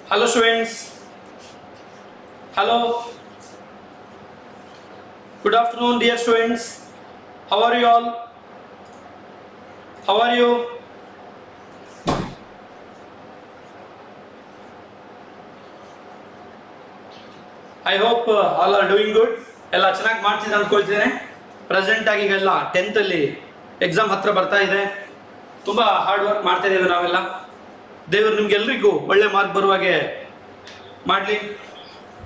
Hello students. Hello. Good afternoon dear students. How are you all? How are you? I hope all are doing good. ಎಲ್ಲ ಚೆನ್ನಾಗಿ ಮಾಡ್ತಿದ್ದಾರೆ ಅಂದ್ಕೊಳ್ತಿದ್ದೇನೆ. Present ಆಗಿ ಈಗ 10th ಅಲ್ಲಿ exam ಹತ್ರ ಬರ್ತಾ ಇದೆ. ತುಂಬಾ ಹಾರ್ಡ್ ವರ್ಕ್ ಮಾಡ್ತಾ ಇದ್ದೀವಿ ನಾವೆಲ್ಲ. ದೇವರು ನಿಮ್ಗೆಲ್ಲರಿಗೂ ಒಳ್ಳೆ ಮಾರ್ಕ್ ಬರುವ ಹಾಗೆ ಮಾಡಲಿ.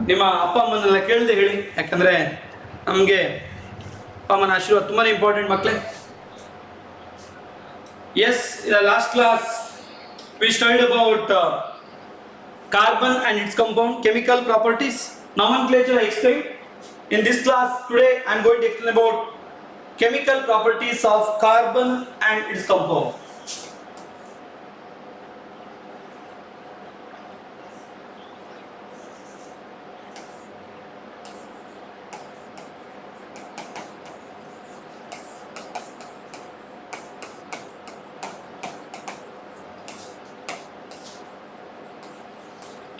ನಿಮ್ಮ ಅಪ್ಪ ಅಮ್ಮನೆಲ್ಲ ಕೇಳದೆ ಹೇಳಿ, ಯಾಕಂದರೆ ನಮಗೆ ಅಪ್ಪ ಅಮ್ಮನ ಆಶೀರ್ವಾದ ತುಂಬಾ ಇಂಪಾರ್ಟೆಂಟ್ ಮಕ್ಕಳೇ. Yes, in the last class we studied about carbon and its compound, chemical properties, nomenclature I explained. In this class today I am going to explain about chemical properties of carbon and its compound.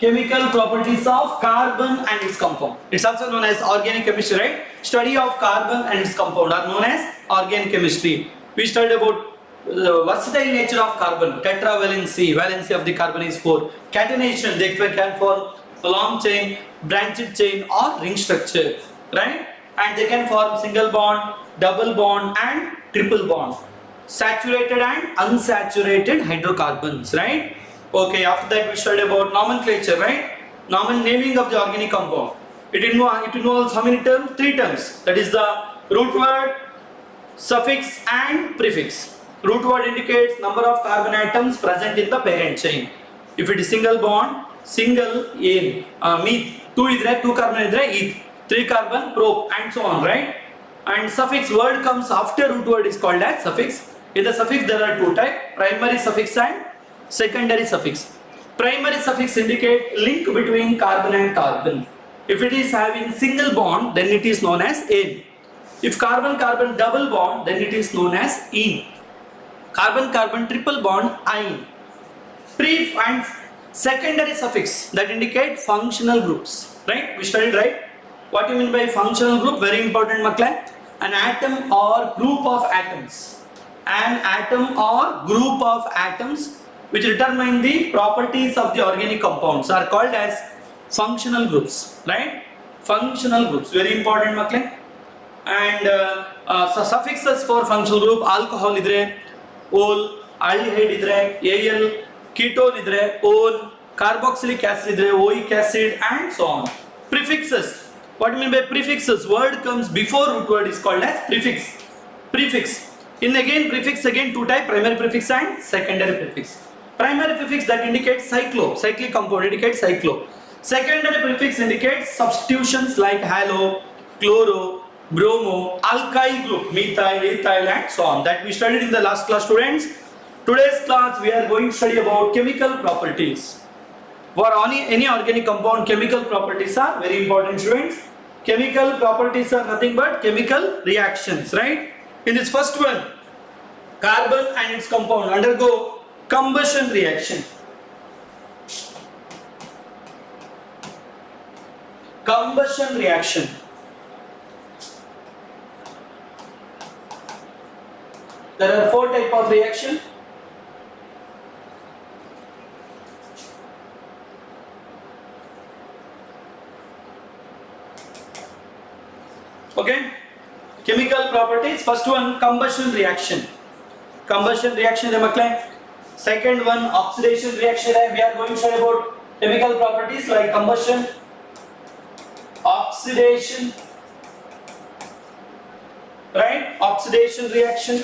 Chemical properties of carbon and its compound. It's also known as organic chemistry, right? Study of carbon and its compound are known as organic chemistry. We studied about the versatile nature of carbon. Tetravalency, valency of the carbon is 4. Catenation, they can form a long chain, branched chain or ring structure, right? And they can form single bond, double bond and triple bond. Saturated and unsaturated hydrocarbons, right? Okay, after that we studied about nomenclature, right? Naming of the organic compound. It involves how many terms? 3 terms. That is the root word, suffix and prefix. Root word indicates number of carbon atoms present in the parent chain. If it is single bond, single meth, 2 idre 2 carbon idre eth, 3 carbon prop and so on, right? And suffix word comes after root word is called as suffix. In the suffix there are 2 types, primary suffix and secondary suffix. Primary suffix indicate link between carbon and carbon. If it is having single bond, then it is known as ane. If carbon-carbon double bond, then it is known as ene. Carbon-carbon triple bond, ine. And secondary suffix that indicate functional groups, right? We studied, right? What do you mean by functional group? Very important, makle. An atom or group of atoms. An atom or group of atoms which determine the properties of the organic compounds are called as functional groups, right? Functional groups, very important makle. And so suffixes for functional group: alcohol idre ol, aldehyde idre al, ketone idre ol, carboxylic acid idre oic acid and so on. Prefixes, what do you mean by prefixes? Word comes before root word is called as prefix. Prefix, in again prefix, again 2 types, primary prefix and secondary prefix. Primary prefix that indicates cyclic compound indicates cyclo. Secondary prefix indicates substitutions like halo, chloro, bromo, alkyl group, methyl, ethyl and so on, that we studied in the last class, students. Today's class we are going to study about chemical properties. For any organic compound, chemical properties are very important, students. Chemical properties are nothing but chemical reactions, right? In this first one, carbon and its compound undergo combustion reaction. Combustion reaction. There are 4 types of reaction. Okay, chemical properties. First one, combustion reaction. Combustion reaction is makle. Second one, oxidation reaction. We are going to study about chemical properties like combustion, oxidation, right? Oxidation reaction.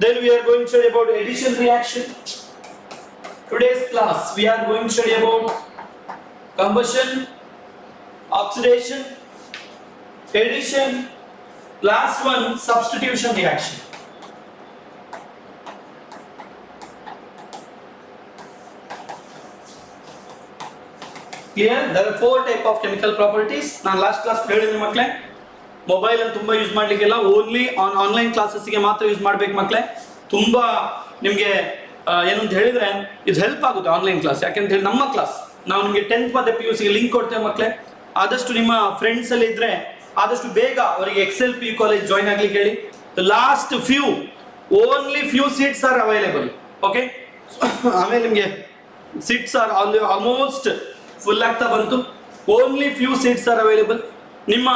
Then we are going to study about addition reaction. Today's class we are going to study about combustion, oxidation, addition. Last one, substitution reaction. Clear? There are 4 types of chemical properties. Now last class ಹೇಳಿದ್ವಿ ಮಕ್ಕಳೇ, mobile ಅನ್ನು ತುಂಬಾ use ಮಾಡ್ಲಿಕ್ಕಿಲ್ಲ, only online classes ಗೆ ಮಾತ್ರ use ಮಾಡಬೇಕು ಮಕ್ಕಳೇ. ತುಂಬಾ ನಿಮಗೆ ಏನು ಅಂತ ಹೇಳಿದ್ರೆ ಇದು ಹೆಲ್ಪ್ ಆಗುತ್ತೆ ಆನ್ಲೈನ್ ಕ್ಲಾಸ್, ಯಾಕೆಂತ ಹೇಳಿ ನಮ್ಮ ಕ್ಲಾಸ್ ನಾವು ನಿಮಗೆ 10th ಮತ್ತೆ PUC ಗೆ ಲಿಂಕ್ ಕೊಡ್ತೇವೆ ಮಕ್ಕಳೇ. ಆದಷ್ಟು ನಿಮ್ಮ ಫ್ರೆಂಡ್ಸ್ ಅಲ್ಲಿ ಇದ್ರೆ ಆದಷ್ಟು ಬೇಗ ಅವರಿಗೆ ಎಕ್ಸೆಲ್ PU ಕಾಲೇಜ್ ಜಾಯಿನ್ ಆಗ್ಲಿಕ್ಕೆ ಹೇಳಿ. Last few, only few seats are available. Okay, ಆಮೇಲೆ ನಿಮಗೆ ಸೀಟ್ಸ್ ಆರ್ ಆಲ್ಮೋಸ್ಟ್ ಫುಲ್ ಆಗ್ತಾ ಬಂತು. Only few seats are available. ನಿಮ್ಮ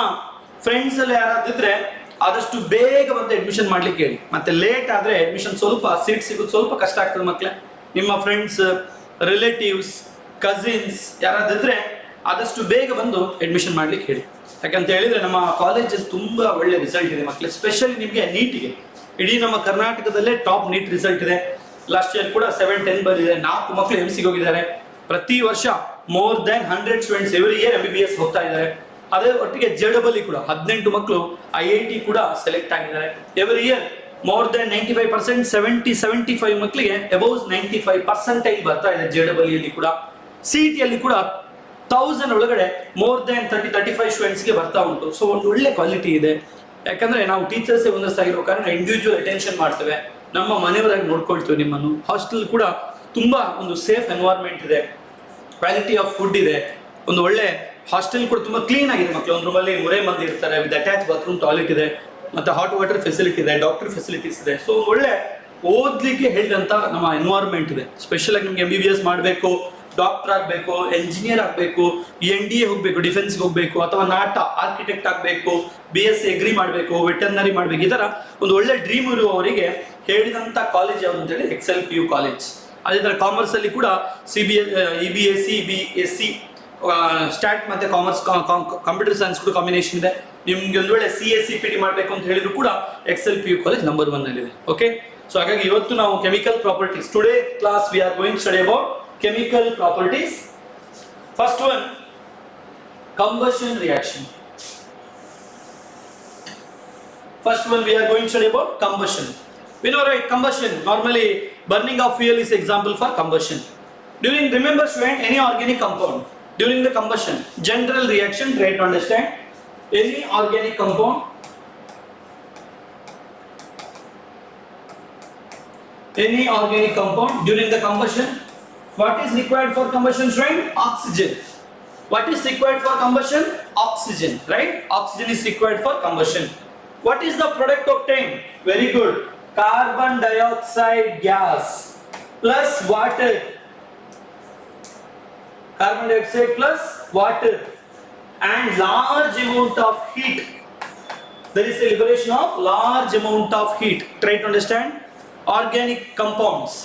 ಫ್ರೆಂಡ್ಸ್ ಅಲ್ಲಿ ಯಾರಾದಿದ್ರೆ ಆದಷ್ಟು ಬೇಗ ಬಂದು ಅಡ್ಮಿಷನ್ ಮಾಡ್ಲಿಕ್ಕೆ ಹೇಳಿ. ಮತ್ತೆ ಲೇಟ್ ಆದ್ರೆ ಅಡ್ಮಿಷನ್ ಸ್ವಲ್ಪ ಸೀಟ್ ಸಿಗೋದು ಸ್ವಲ್ಪ ಕಷ್ಟ ಆಗ್ತದೆ ಮಕ್ಕಳೇ. ನಿಮ್ಮ ಫ್ರೆಂಡ್ಸ್, ರಿಲೇಟಿವ್ಸ್, ಕಸಿನ್ಸ್ ಯಾರಾದಿದ್ರೆ ಆದಷ್ಟು ಬೇಗ ಬಂದು ಅಡ್ಮಿಷನ್ ಮಾಡ್ಲಿಕ್ಕೆ ಹೇಳಿ. ಯಾಕಂತ ಹೇಳಿದ್ರೆ ನಮ್ಮ ಕಾಲೇಜಲ್ಲಿ ತುಂಬಾ ಒಳ್ಳೆ ರಿಸಲ್ಟ್ ಇದೆ ಮಕ್ಕಳೇ. ಸ್ಪೆಷಲಿ ನಿಮಗೆ ನೀಟಿಗೆ ಇಡೀ ನಮ್ಮ ಕರ್ನಾಟಕದಲ್ಲೇ ಟಾಪ್ ನೀಟ್ ರಿಸಲ್ಟ್ ಇದೆ. ಲಾಸ್ಟ್ ಇಯರ್ ಕೂಡ 7-10 ಬಂದಿದೆ. 4 ಮಕ್ಕಳು MCಗೆ ಹೋಗಿದ್ದಾರೆ. ಪ್ರತಿ ವರ್ಷ more than 100 students every year MBBS ಹೋಗ್ತಾ ಇದ್ದಾರೆ. ಅದೇ ಒಟ್ಟಿಗೆ JEE ಕೂಡ 18 ಮಕ್ಕಳು IIT ಕೂಡ ಸೆಲೆಕ್ಟ್ ಆಗಿದ್ದಾರೆ. ಎವ್ರಿ ಇಯರ್ ಮೋರ್ ದೆನ್ 95%, 70-75 ಮಕ್ಕಳಿಗೆ ಅಬೌವ್ 95% ಬರ್ತಾ ಇದೆ JEE ಕೂಡ. CET ಅಲ್ಲಿ ಕೂಡ 1000 ಒಳಗಡೆ ಮೋರ್ ದೆನ್ 30-35 ಸ್ಟೂಡೆಂಟ್ಸ್ಗೆ ಬರ್ತಾ ಉಂಟು. ಸೊ ಒಂದು ಒಳ್ಳೆ ಕ್ವಾಲಿಟಿ ಇದೆ. ಯಾಕಂದ್ರೆ ನಾವು ಟೀಚರ್ಸ್ ಒಂದಷ್ಟಾಗಿರೋ ಕಾರಣ ಇಂಡಿವಿಜುವಲ್ ಅಟೆನ್ಷನ್ ಮಾಡ್ತೇವೆ, ನಮ್ಮ ಮನೆಯವರಾಗಿ ನೋಡ್ಕೊಳ್ತೇವೆ ನಿಮ್ಮನ್ನು. ಹಾಸ್ಟೆಲ್ ಕೂಡ ತುಂಬಾ ಒಂದು ಸೇಫ್ ಎನ್ವೈರ್ಮೆಂಟ್ ಇದೆ, ಕ್ವಾಲಿಟಿ ಆಫ್ ಫುಡ್ ಇದೆ, ಒಂದು ಒಳ್ಳೆ ಹಾಸ್ಟೆಲ್ ಕೂಡ ತುಂಬಾ ಕ್ಲೀನ್ ಆಗಿದೆ ಮಕ್ಕಳು. ಒಂದು ರೂಮಲ್ಲಿ 3 ಮಂದಿ ಇರ್ತಾರೆ, ವಿತ್ ಅಟ್ಯಾಚ್ ಬಾತ್ರೂಮ್, ಟಾಯ್ಲೆಟ್ ಇದೆ, ಮತ್ತೆ ಹಾಟ್ ವಾಟರ್ ಫೆಸಿಲಿಟಿ ಇದೆ, ಡಾಕ್ಟರ್ ಫೆಸಿಲಿಟೀಸ್ ಇದೆ. ಸೊ ಒಳ್ಳೆ ಓದ್ಲಿಕ್ಕೆ ಹೇಳಿದಂತ ನಮ್ಮ ಎನ್ವೈರ್ಮೆಂಟ್ ಇದೆ. ಸ್ಪೆಷಲ್ ಆಗಿ ನಿಮ್ಗೆ MBBS ಮಾಡಬೇಕು, ಡಾಕ್ಟರ್ ಆಗಬೇಕು, ಎಂಜಿನಿಯರ್ ಆಗಬೇಕು, NDA ಹೋಗ್ಬೇಕು, ಡಿಫೆನ್ಸ್ಗೆ ಹೋಗ್ಬೇಕು, ಅಥವಾ ನಾಟಾ ಆರ್ಕಿಟೆಕ್ಟ್ ಆಗಬೇಕು, BSc ಅಗ್ರಿ ಮಾಡಬೇಕು, ವೆಟರ್ನರಿ ಮಾಡಬೇಕು, ಈ ತರ ಒಂದು ಒಳ್ಳೆ ಡ್ರೀಮ್ ಇರುವವರಿಗೆ ಹೇಳಿದಂತ ಕಾಲೇಜ್ ಯಾವುದು ಅಂತ ಹೇಳಿ ಎಕ್ಸೆಲ್ PU ಕಾಲೇಜ್. ಅದೇ ತರ ಕಾಮರ್ಸ್ ಅಲ್ಲಿ ಕೂಡ EBSc, BSc, ಸ್ಟಾಟ್ ಮತ್ತೆ ಕಾಮರ್ಸ್, ಕಂಪ್ಯೂಟರ್ ಸೈನ್ಸ್ ಕೂಡ ಕಾಂಬಿನೇಷನ್ ಇದೆ. ನಿಮ್ಗೆ ಒಂದು ವೇಳೆ CSCPT ಮಾಡಬೇಕು ಅಂತ ಹೇಳಿದ್ರು ಕೂಡ ಎಕ್ಸೆಲ್ PU ಕಾಲೇಜ್ ನಂಬರ್ 1 ಅಲ್ಲಿ ಇದೆ. ಓಕೆ, ಸೊ ಹಾಗಾಗಿ ಇವತ್ತು ನಾವು chemical properties, today class we are going study about chemical properties. First one, combustion reaction. First one we are going to study about combustion. We know, right, combustion, normally burning of fuel is example for combustion. Remember student, any organic compound during the combustion, general reaction, try to understand. Any organic compound during the combustion, what is required for combustion, friend? Oxygen. What is required for combustion? Oxygen, right? Oxygen is required for combustion. What is the product obtained? Very good. Carbon dioxide gas plus water. Carbon dioxide plus water and large amount of heat. There is a liberation of large amount of heat. Try to understand. Organic compounds.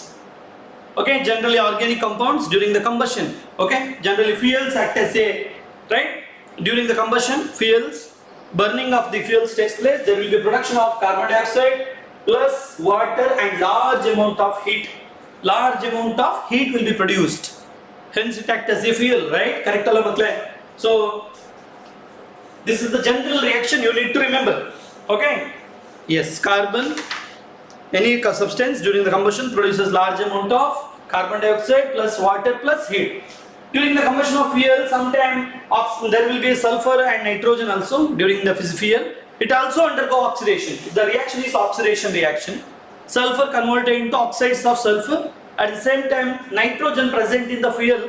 Okay, generally organic compounds during the combustion. Okay, generally fuels act as a, right, during the combustion, fuels, burning of the fuels takes place. There will be production of carbon dioxide plus water and large amount of heat. Large amount of heat will be produced, hence it acts as a fuel, right? Correct alla matle? So this is the general reaction you need to remember. Okay, yes, carbon, any substance during the combustion produces large amount of carbon dioxide plus water plus heat. During the combustion of fuel, sometimes there will be sulfur and nitrogen also during the fuel. It also undergo oxidation. The reaction is oxidation reaction. Sulfur converted into oxides of sulfur. At the same time, nitrogen present in the fuel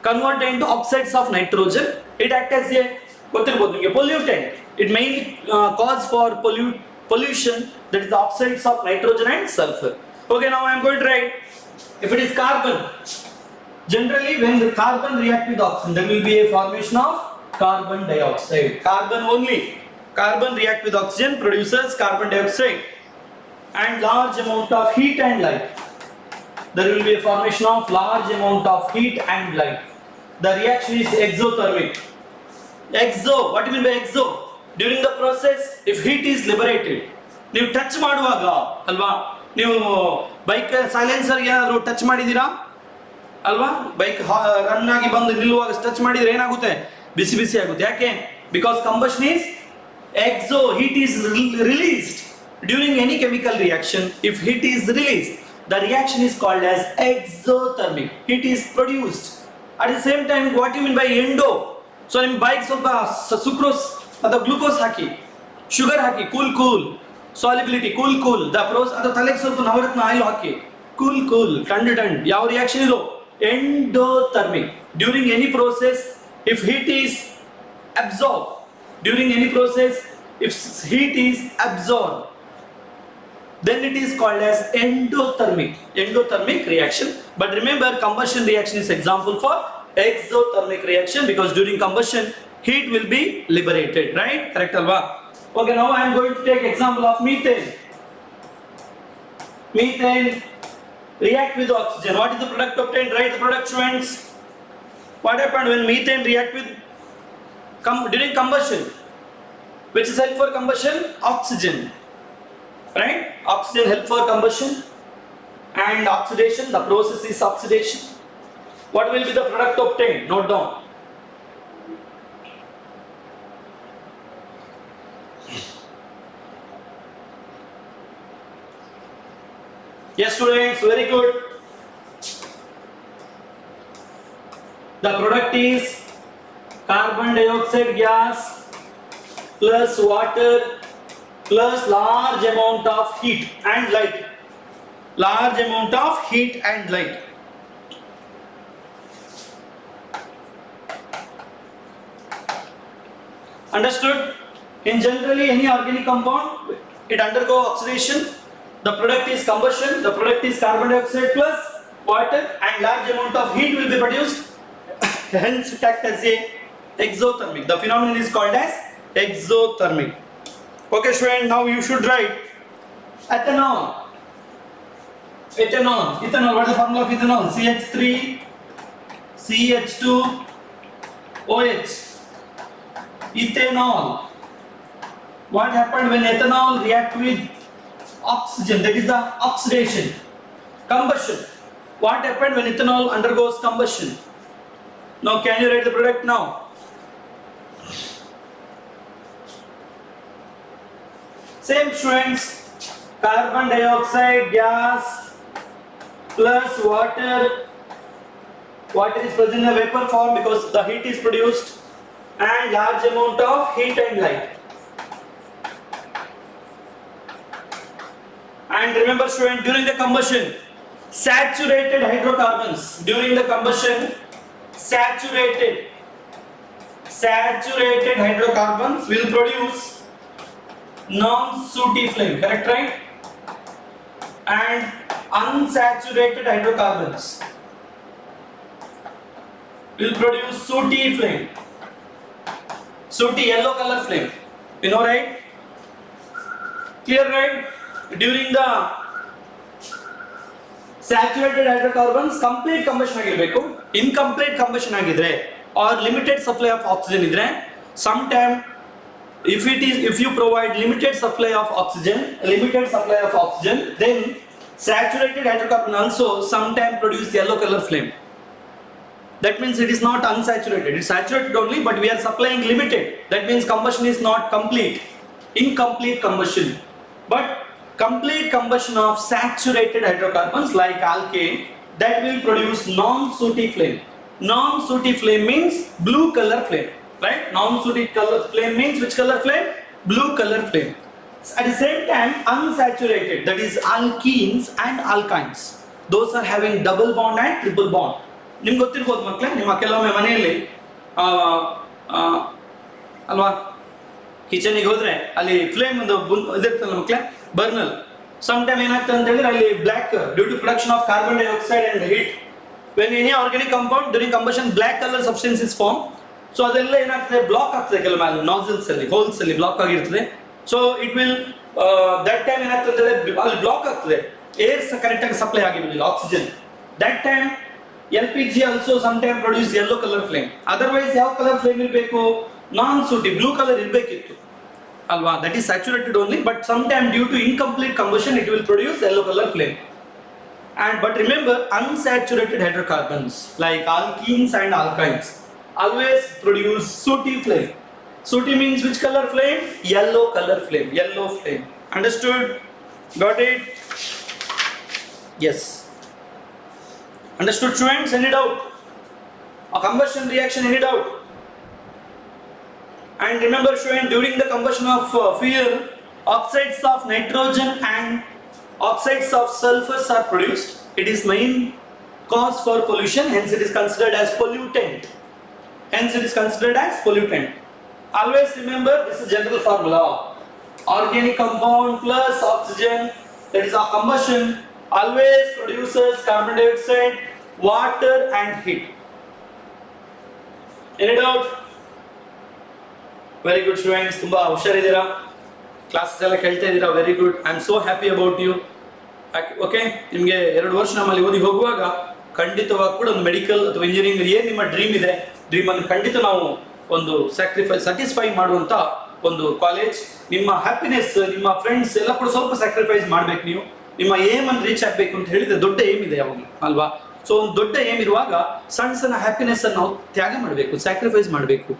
converted into oxides of nitrogen. It acts as a pollutant. It mainly cause for pollution, that is the oxides of nitrogen and sulfur. Okay, now I am going to write, if it is carbon, generally when the carbon react with oxygen, there will be a formation of carbon dioxide. Carbon only. Carbon react with oxygen, produces carbon dioxide and large amount of heat and light. There will be a formation of large amount of heat and light. The reaction is exothermic. Exo, what do you mean by exo? During the process, if heat is liberated, ನೀವು touch ಮಾಡುವಾಗ ಅಲ್ವಾ, ನೀವು bike silencer ಏನಾದರೂ touch ಮಾಡಿದ್ದೀರಾ ಅಲ್ವಾ, bike run ಆಗಿ ಬಂದು ನಿಲ್ಲುವಾಗ touch ಮಾಡಿದ್ರೆ ಏನಾಗುತ್ತೆ? ಬಿಸಿ ಬಿಸಿ ಆಗುತ್ತೆ. ಯಾಕೆ? Because combustion is exo, heat is released during any chemical reaction. If heat is released, the reaction is called as exothermic. Heat is produced. At the same time, what do you mean by endo? So in bike ಸ್ವಲ್ಪ sucrose ಅಥವಾ glucose hockey, sugar hockey, cool solubility, cool the process ಅಥವಾ ತಲೆಗೆ ಸ್ವಲ್ಪ Navratna oil ಹಾಕಿ, cool ಟಂಡ್ ಯಾವ reaction ಇದು? Endothermic. during any process, if heat is absorbed, during any process, if heat is absorbed, then it is called as endothermic reaction. But remember, combustion reaction is example for exothermic reaction, because during combustion heat will be liberated, right? Correct alva? Okay, now I am going to take example of methane. Methane react with oxygen. What is the product obtained? Write the product, students. What happened when methane react with during combustion? Which is help for combustion? Oxygen. Right? Oxygen help for combustion. And oxidation, the process is oxidation. What will be the product obtained? Note down. Yes, students, very good. The product is carbon dioxide gas plus water plus large amount of heat and light. Large amount of heat and light. Understood? In generally any organic compound, it undergo oxidation. The product is combustion. The product is carbon dioxide plus water, and large amount of heat will be produced. Hence it acts as a exothermic. The phenomenon is called as exothermic. Okay, student, now you should write ethanol. Ethanol. Ethanol. What is the formula of ethanol? CH3 CH2 OH. Ethanol. What happened when ethanol react with oxygen? That is the oxidation. Combustion. What happened when ethanol undergoes combustion? Now can you write the product now? Same, students. Carbon dioxide gas plus water. Water is present in a vapor form because the heat is produced, and large amount of heat and light. And remember, student, during the combustion, saturated hydrocarbons, during the combustion, saturated hydrocarbons will produce non-sooty flame, correct, right? And unsaturated hydrocarbons will produce sooty flame. Sooty, yellow color flame. You know, right? Clear, right? During the saturated hydrocarbons, complete combustion agirbeku. Incomplete combustion agidre or limited supply of oxygen idre, sometime if you provide limited supply of oxygen, then saturated hydrocarbon also sometime produce yellow color flame. That means it is not unsaturated, it is saturated only, but we are supplying limited. That means combustion is not complete. Incomplete combustion. But complete combustion of saturated hydrocarbons like alkane, that will produce non-sooty flame. Non-sooty flame means blue color flame, right? Non-sooty color flame means which color flame? Blue color flame. At the same time, unsaturated, that is alkenes and alkynes, those are having double bond and triple bond. ನಿಮ್ಗೆ ಗೊತ್ತಿರ್ಬೋದು ಮಕ್ಕಳೇ, ನಿಮ್ಮ ಕೆಲವೊಮ್ಮೆ ಮನೆಯಲ್ಲಿ ಅಲ್ವಾ, ಕಿಚನಿಗೆ ಹೋದ್ರೆ ಅಲ್ಲಿ flame ಒಂದು ಇದಿರ್ತಲ್ಲ ಮಕ್ಕಳೇ, ಬರ್ನಲ್. ಸಮ್ ಟೈಮ್ ಏನಾಗ್ತದೆ ಅಂತ ಹೇಳಿದ್ರೆ ಅಲ್ಲಿ black due to production of carbon dioxide and heat. When any organic compound during combustion black colour substance is form. So ಅದೆಲ್ಲ ಏನಾಗ್ತದೆ, ಬ್ಲಾಕ್ ಆಗ್ತದೆ ಕೆಲವೊಮ್ಮೆ ಅಲ್ಲಿ ನಾಸಲ್ಸ್ ಅಲ್ಲಿ, ಹೋಲ್ಸ್ ಅಲ್ಲಿ ಬ್ಲಾಕ್ ಆಗಿರ್ತದೆ. So it will that time ಏನಾಗ್ತದೆ ಅಲ್ಲಿ ಬ್ಲಾಕ್ ಆಗ್ತದೆ, ಏರ್ ಕರೆಕ್ಟ್ ಆಗಿ ಸಪ್ಲೈ ಆಗಿರಲಿಲ್ಲ oxygen. That time LPG also sometimes produce yellow color flame. Otherwise ಯಾವ ಕಲರ್ ಫ್ಲೇಮ್ ಇರಬೇಕು? ನಾನ್ ಸೂಟಿ ಬ್ಲೂ ಕಲರ್ ಇರಬೇಕಿತ್ತು ಅಲ್ವಾ? That is saturated only, but sometime due to incomplete combustion it will produce yellow color flame. And but remember, unsaturated hydrocarbons like alkenes and alkynes always produce sooty flame. Sooty means which color flame? Yellow color flame. Yellow flame. Understood? Got it? Yes. Understood, students? Any doubt? A combustion reaction, any doubt? And remember, students, during the combustion of fuel, oxides of nitrogen and oxides of sulfur are produced. It is main cause for pollution, hence it is considered as pollutant. Hence it is considered as pollutant. Always remember, this is general formula. Organic compound plus oxygen, that is our combustion, always produces carbon dioxide, water and heat. Any doubt? Very good students, ತುಂಬಾ ಹುಷಾರಿದ್ದೀರಾ, classes ಎಲ್ಲ ಕೇಳ್ತಾ ಇದ್ದೀರಾ, very good. I am so happy about you. Okay, ನಿಮಗೆ 2 ವರ್ಷ ನಮ್ಮಲ್ಲಿ ಓದಿ ಹೋಗುವಾಗ ಖಂಡಿತವಾಗಿ ಕೂಡ ಒಂದು ಮೆಡಿಕಲ್ ಅಥವಾ ಇಂಜಿನಿಯರಿಂಗ್ ಏನು ನಿಮ್ಮ ಡ್ರೀಮ್ ಇದೆ, ಡ್ರೀಮ್ ಅನ್ನು ಖಂಡಿತ ನಾವು ಒಂದು ಸ್ಯಾಟಿಸ್ಫೈ ಮಾಡುವಂತ ಒಂದು ಕಾಲೇಜ್. ನಿಮ್ಮ ಹ್ಯಾಪಿನೆಸ್, ನಿಮ್ಮ ಫ್ರೆಂಡ್ಸ್ ಎಲ್ಲ ಕೂಡ ಸ್ವಲ್ಪ ಸ್ಯಾಕ್ರಿಫೈಸ್ ಮಾಡ್ಬೇಕು. ನೀವು ನಿಮ್ಮ ಏಮ್ ಅನ್ನು ರೀಚ್ ಆಗ್ಬೇಕು ಅಂತ ಹೇಳಿದ್ರೆ ದೊಡ್ಡ ಏಮ್ ಇದೆ ಯಾವಾಗಲೂ ಅಲ್ವಾ. ಸೊ ಒಂದು ದೊಡ್ಡ ಏಮ್ ಇರುವಾಗ ಸಣ್ಣ ಸಣ್ಣ ಹ್ಯಾಪಿನೆಸ್ ಅನ್ನು ನಾವು ತ್ಯಾಗ ಮಾಡಬೇಕು, ಸ್ಯಾಕ್ರಿಫೈಸ್ ಮಾಡಬೇಕು.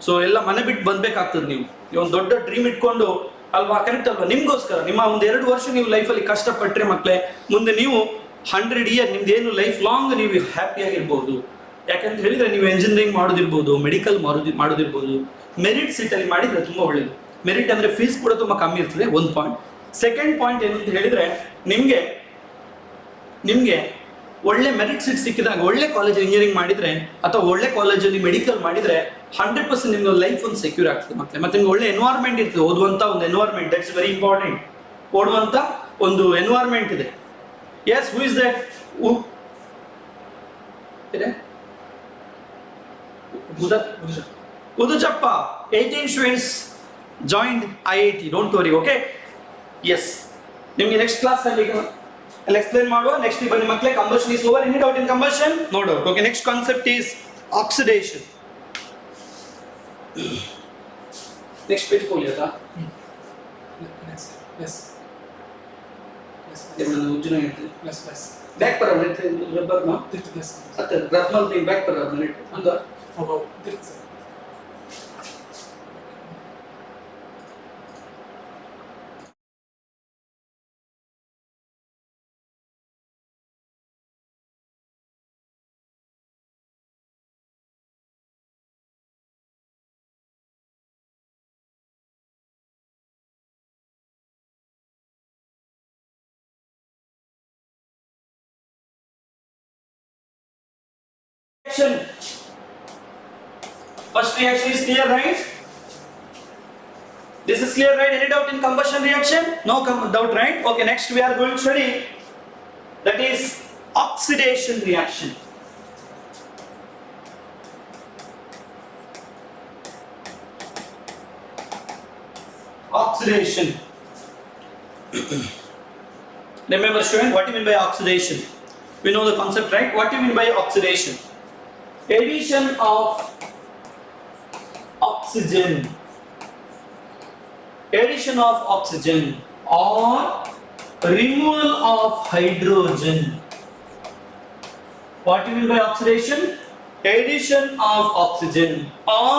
ಸೊ ಎಲ್ಲ ಮನೆ ಬಿಟ್ಟು ಬಂದ್ಬೇಕಾಗ್ತದೆ. ನೀವು ಒಂದು ದೊಡ್ಡ ಡ್ರೀಮ್ ಇಟ್ಕೊಂಡು ಅಲ್ವಾ, ಕರೆಕ್ಟ್ ಅಲ್ವಾ, ನಿಮ್ಗೋಸ್ಕರ ನಿಮ್ಮ ಒಂದು 2 ವರ್ಷ ನೀವು ಲೈಫಲ್ಲಿ ಕಷ್ಟಪಟ್ಟರೆ ಮಕ್ಕಳೇ, ಮುಂದೆ ನೀವು 100 ಇಯರ್ ನಿಮ್ದೇನು ಲೈಫ್ ಲಾಂಗ್ ನೀವು ಹ್ಯಾಪಿಯಾಗಿರ್ಬೋದು. ಯಾಕಂತ ಹೇಳಿದ್ರೆ ನೀವು ಎಂಜಿನಿಯರಿಂಗ್ ಮಾಡೋದಿರ್ಬೋದು, ಮೆಡಿಕಲ್ ಮಾಡೋದಿರ್ಬೋದು, ಮೆರಿಟ್ ಸೀಟಲ್ಲಿ ಮಾಡಿದ್ರೆ ತುಂಬ ಒಳ್ಳೇದು. ಮೆರಿಟ್ ಅಂದರೆ ಫೀಸ್ ಕೂಡ ತುಂಬ ಕಮ್ಮಿ ಇರ್ತದೆ, ಒಂದು ಪಾಯಿಂಟ್. ಸೆಕೆಂಡ್ ಪಾಯಿಂಟ್ ಏನು ಅಂತ ಹೇಳಿದ್ರೆ, ನಿಮಗೆ ಒಳ್ಳೆ ಮೆರಿಟ್ ಸೀಟ್ ಸಿಕ್ಕಿದಾಗ ಒಳ್ಳೆ ಕಾಲೇಜ್ ಇಂಜಿನಿಯರಿಂಗ್ ಮಾಡಿದ್ರೆ ಅಥವಾ ಒಳ್ಳೆ ಕಾಲೇಜಲ್ಲಿ ಮೆಡಿಕಲ್ ಮಾಡಿದ್ರೆ 100% ನಿಮ್ಗೆ ಲೈಫ್ ಒಂದು ಸೆಕ್ಯೂರ್ ಆಗ್ತದೆ ಮತ್ತೆ ನಿಮ್ಗೆ ಒಳ್ಳೆ ಎನ್ವೈರ್ಮೆಂಟ್ ಇರ್ತದೆ. ಓದುವಂತ ಒಂದು ಎನ್ವೈರ್ಮೆಂಟ್, ದಟ್ಸ್ ವೆರಿ ಇಂಪಾರ್ಟೆಂಟ್. ಓದುವಂತ ಒಂದು ಎನ್ವೈರ್ಮೆಂಟ್ ಇದೆ. Yes, who is that? Udhuchappa, 18 students joined IIT. Don't worry, okay? Yes. Nimge next class alli I'll explain ಮಾಡುವ. Next ಬನ್ನಿ ಮಕ್ಕಳೇ, combustion is over. Any doubt in combustion? No doubt. Okay, next concept is oxidation. Next page खोलिए था. Yes. ये मैंने उज्जैन में थे. Yes. Back पर हमने थे रबर ना. Yes. अच्छा, रबर में back पर हमने अंदर. Oh, this. First reaction is clear, right? This is clear, right? Any doubt in combustion reaction? No doubt, right? Okay, next we are going to study, that is oxidation reaction. Oxidation. Remember student, what do you mean by oxidation? We know the concept, right? What do you mean by oxidation? Addition of oxygen, addition of oxygen or removal of hydrogen. What do you mean by oxidation? Addition of oxygen or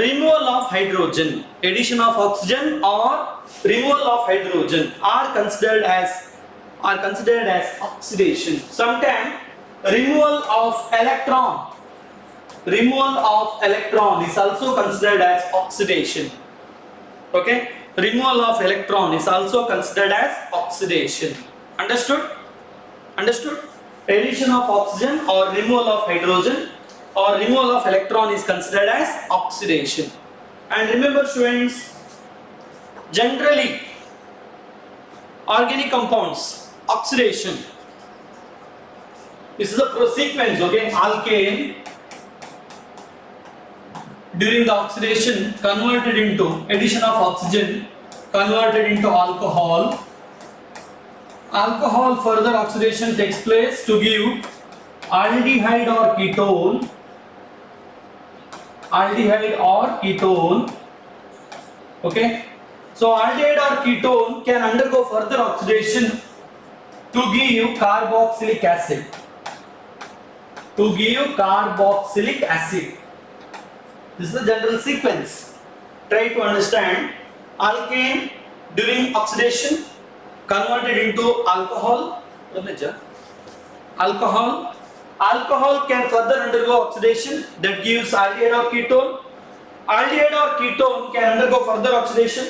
removal of hydrogen. Addition of oxygen or removal of hydrogen are considered as oxidation. Sometimes removal of electron is also considered as oxidation. Okay, removal of electron is also considered as oxidation. Understood? Addition of oxygen or removal of hydrogen or removal of electron is considered as oxidation. And remember students, generally organic compounds, oxidation, this is a sequence. Okay, alkane during the oxidation converted into addition of oxygen converted into alcohol. Alcohol further oxidation takes place to give aldehyde or ketone. Okay, so aldehyde or ketone can undergo further oxidation to give carboxylic acid. This is the general sequence. Try to understand. Alkane during oxidation converted into alcohol. Alcohol can further undergo oxidation that gives aldehyde or ketone. Aldehyde or ketone can undergo further oxidation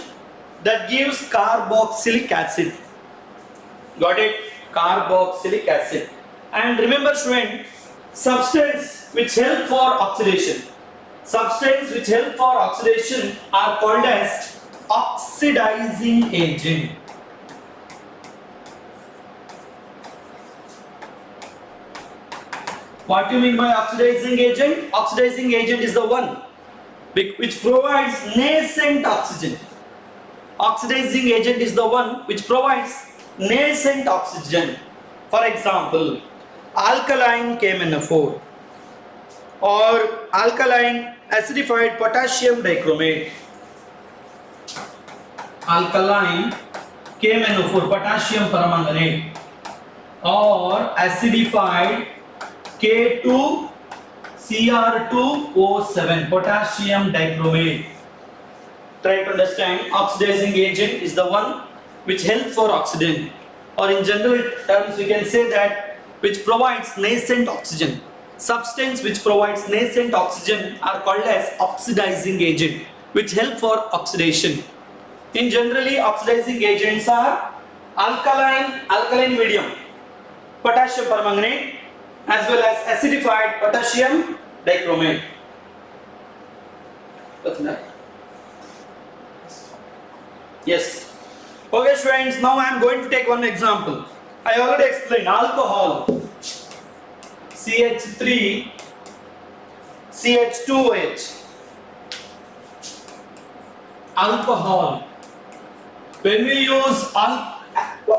that gives carboxylic acid. Got it? Carboxylic acid. And remember student, substance which help for oxidation. Substance which help for oxidation are called as oxidizing agent. What do you mean by oxidizing agent? Oxidizing agent is the one which provides nascent oxygen. Oxidizing agent is the one which provides nascent oxygen. For example, alkaline KMnO4 or alkaline acidified potassium dichromate. Alkaline KMnO4 potassium permanganate or acidified K2Cr2O7 potassium dichromate. Try to understand, oxidizing agent is the one which helps for oxidation, or in general terms we can say that which provides nascent oxygen. Substance which provides nascent oxygen are called as oxidizing agent, which help for oxidation. In generally, oxidizing agents are alkaline medium, potassium permanganate, as well as acidified potassium dichromate. Yes. Okay students, now I am going to take one example. I already explained alcohol, CH3, CH2OH. Alcohol. When we use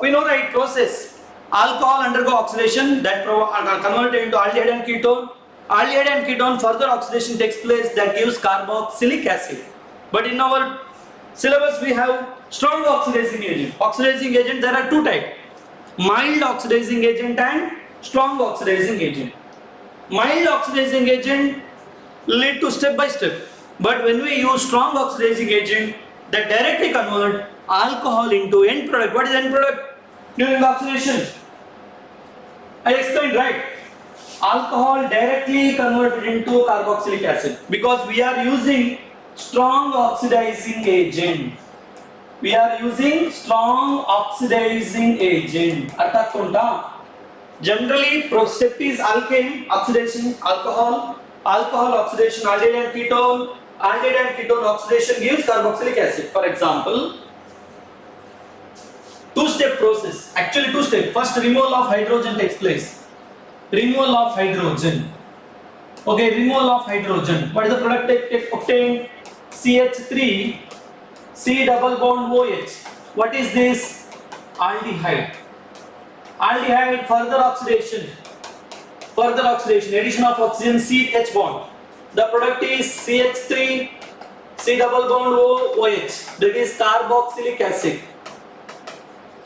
we know the process. Alcohol undergo oxidation that converted into aldehyde and ketone. Aldehyde and ketone further oxidation takes place that gives carboxylic acid. But in our syllabus we have strong oxidizing agent. Oxidizing agent, there are two types: mild oxidizing agent and strong oxidizing agent. Mild oxidizing agent lead to step by step, but when we use strong oxidizing agent, that directly convert alcohol into end product. What is end product during oxidation? I explained, right? Alcohol directly converted into carboxylic acid because we are using strong oxidizing agent. We are using strong oxidizing agent. Generally, step is alkane oxidation, alcohol oxidation, aldehyde and ketone. Aldehyde and ketone oxidation gives carboxylic acid. For example, two-step process. Actually, two-step. First, removal of hydrogen takes place. Removal of hydrogen. Okay, removal of hydrogen. What is the product obtained? CH3, C double bond OH. What is this? Aldehyde. Aldehyde, further oxidation, addition of oxygen, CH bond. The product is CH3, C double bond OH. That is carboxylic acid.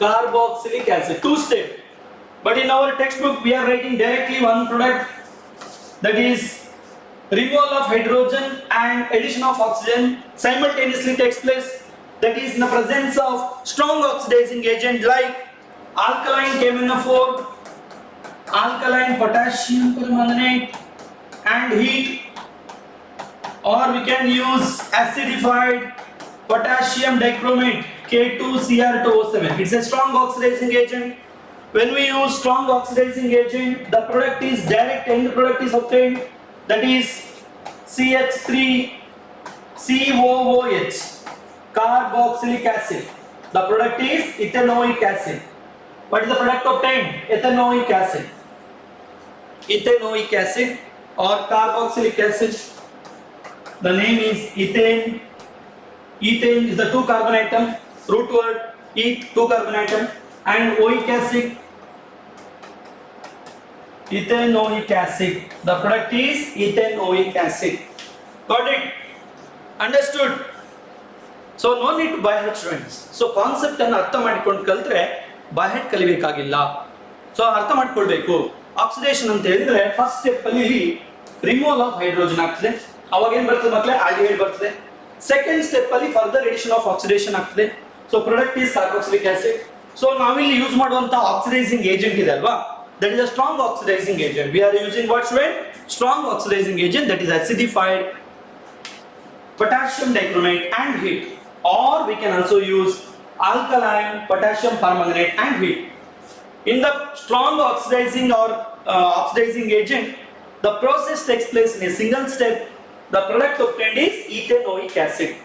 Carboxylic acid, two-step. But in our textbook, we are writing directly one product, that is removal of hydrogen and addition of oxygen simultaneously takes place. That is in the presence of strong oxidizing agent like alkaline KMnO4, alkaline potassium permanganate, and heat, or we can use acidified potassium dichromate K2Cr2O7. It's a strong oxidizing agent. When we use strong oxidizing agent, the product is direct end product is obtained, that is CH3COOH, carboxylic acid. The product is ethanoic acid. What is the product obtained? Ethanoic acid. Ethanoic acid or carboxylic acid. The name is ethane. Ethane is the two carbon atom, root word eth, two carbon atom, and oic acid. Ethanoic acid. The product is ethanoic acid. Got it? Understood? So no need to buy head students. So concept and ಅರ್ಥ ಮಾಡಿಕೊಂಡು ಕಲ್ತ್ರೆ by head ಕಲಿಬೇಕಾಗಿಲ್ಲ. So ಅರ್ಥ ಮಾಡ್ಕೊಳ್ಬೇಕು. Oxidation ಅಂತ ಹೇಳಿದ್ರೆ first step ಅಲ್ಲಿ removal of hydrogen ಆಗ್ತದೆ. ಅವಾಗ ಏನು ಬರ್ತದೆ ಮಕ್ಕಳೇ? ಆಲ್ಡಿಹೈಡ್ ಬರ್ತದೆ. ಸೆಕೆಂಡ್ ಸ್ಟೆಪ್ ಅಲ್ಲಿ ಫರ್ದರ್ ಎಡಿಷನ್ ಆಫ್ ಆಕ್ಸಿಡೇಷನ್ ಆಗ್ತದೆ. So product is carboxylic acid. So ನಾವಿಲ್ಲಿ ಯೂಸ್ ಮಾಡುವಂತ ಆಕ್ಸಿಡೈಸಿಂಗ್ ಏಜೆಂಟ್ ಇದೆ ಅಲ್ವಾ, that is a strong oxidizing agent. We are using what student? Strong oxidizing agent, that is acidified potassium dichromate and heat, or we can also use alkaline potassium permanganate and heat. In the strong oxidizing or oxidizing agent, the process takes place in a single step. The product obtained is ethanoic acid.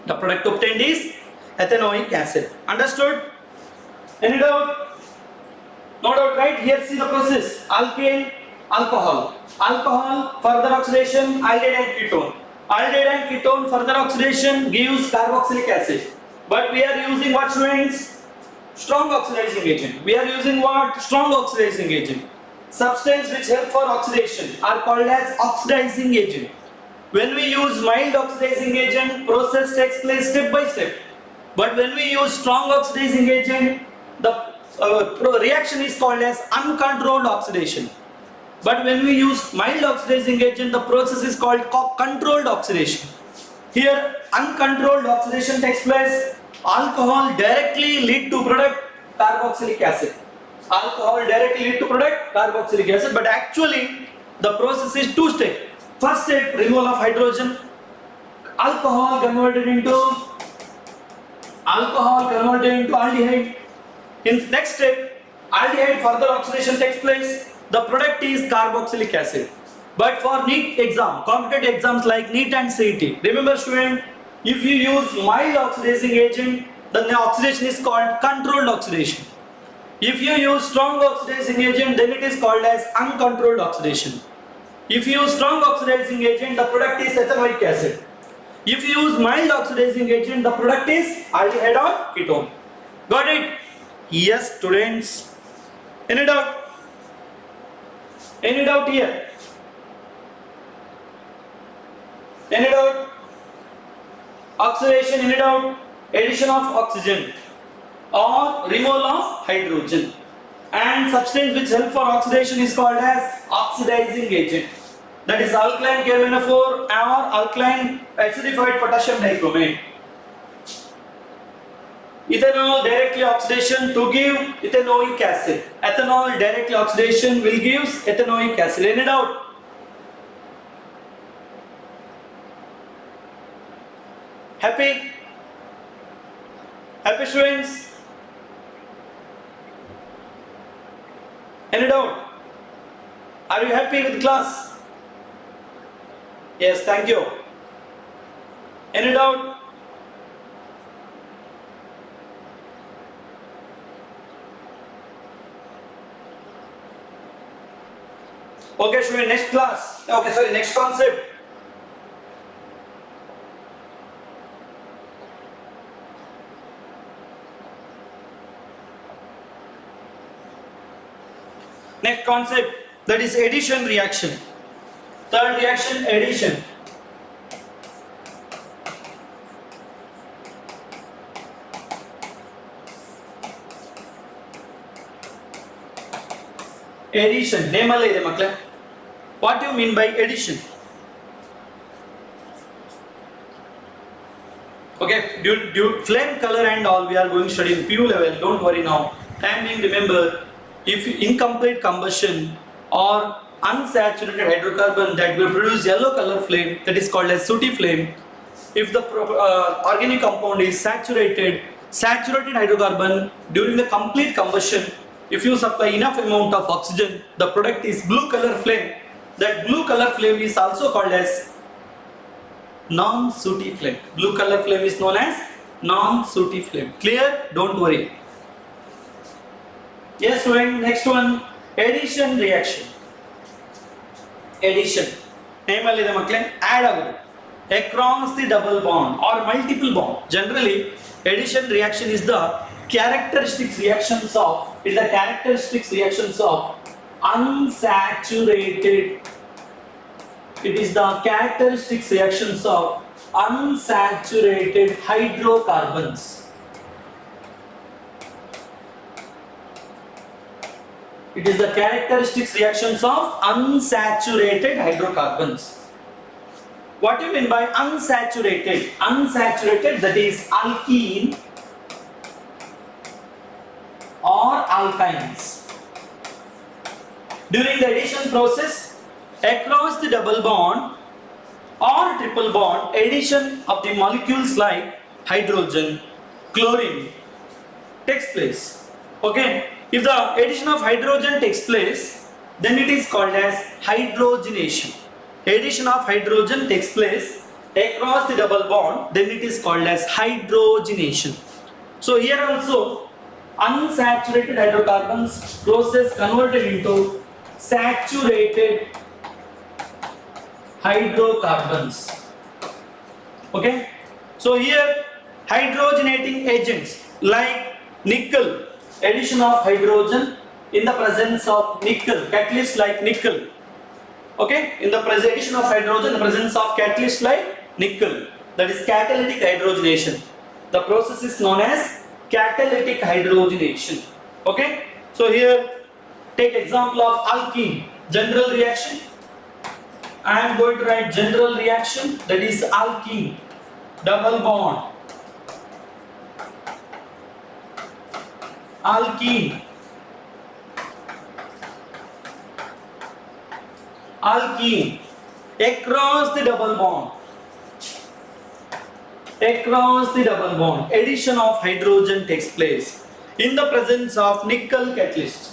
The product obtained is ethanoic acid. Understood? Any doubt? No doubt, right? Here see the process. Alkane, alcohol. Alcohol, further oxidation, aldehyde and ketone. Aldehyde and ketone further oxidation gives carboxylic acid. But we are using what, students? Strong oxidizing agent. We are using what? Strong oxidizing agent. Substance which help for oxidation are called as oxidizing agent. When we use mild oxidizing agent, process takes place step by step. But when we use strong oxidizing agent, the reaction is called as uncontrolled oxidation. But when we use mild oxidizing agent, the process is called controlled oxidation. Here, uncontrolled oxidation takes place. Alcohol directly lead to product carboxylic acid. Alcohol directly lead to product carboxylic acid, but actually the process is two step. First step, removal of hydrogen. Alcohol converted into aldehyde. In next step, aldehyde further oxidation takes place. The product is carboxylic acid. But for NEET exam, competitive exams like NEET and CET, remember student, if you use mild oxidizing agent, then the oxidation is called controlled oxidation. If you use strong oxidizing agent, then it is called as uncontrolled oxidation. If you use strong oxidizing agent, the product is ethanoic acid. If you use mild oxidizing agent, the product is aldehyde or ketone. Got it? Yes, students. Any doubt? Any doubt here? Any doubt? Oxidation, any doubt? Addition of oxygen or removal of hydrogen. And substance which help for oxidation is called as oxidizing agent. That is alkaline KMnO4 or alkaline acidified potassium dichromate. Ethanol directly oxidation to give ethanoic acid. Ethanol directly oxidation will give ethanoic acid. Any doubt? Happy? Happy students? Any doubt? Are you happy with class? Yes, thank you. Any doubt? Okay, student, next class. Okay, sorry, next concept. Next concept, that is addition reaction. Third reaction, addition. Addition, name alle ide makle. What do you mean by addition? Okay, due flame color and all we are going to study in PU level, don't worry now. Time being, remember, if incomplete combustion or unsaturated hydrocarbon that will produce yellow color flame, that is called as sooty flame. If the organic compound is saturated hydrocarbon during the complete combustion, if you supply enough amount of oxygen, the product is blue color flame. That blue color flame is also called as non-sooty flame. Blue color flame is known as non-sooty flame. Clear? Don't worry. Yes, student, next one, addition reaction. Addition. Name alide makle, add agudu. Across the double bond or multiple bond. Generally, addition reaction is the characteristics reactions of unsaturated. It is the characteristics reactions of unsaturated hydrocarbons. It is the characteristics reactions of unsaturated hydrocarbons. What do you mean by unsaturated? Unsaturated, that is alkene or alkynes. During the addition process, across the double bond or triple bond, addition of the molecules like hydrogen, chlorine takes place. Okay, if the addition of hydrogen takes place, then it is called as hydrogenation. Addition of hydrogen takes place across the double bond, then it is called as hydrogenation. So here also unsaturated hydrocarbons process converted into saturated hydrocarbons. Okay, so here hydrogenating agents like nickel, addition of hydrogen in the presence of nickel, catalyst like nickel. Okay, in the addition of hydrogen in the presence of catalyst like nickel, that is catalytic hydrogenation. The process is known as catalytic hydrogenation. Okay, so here take example of alkene, general reaction. I am going to write general reaction, that is alkene, double bond, alkene, alkene, across the double bond, addition of hydrogen takes place in the presence of nickel catalyst,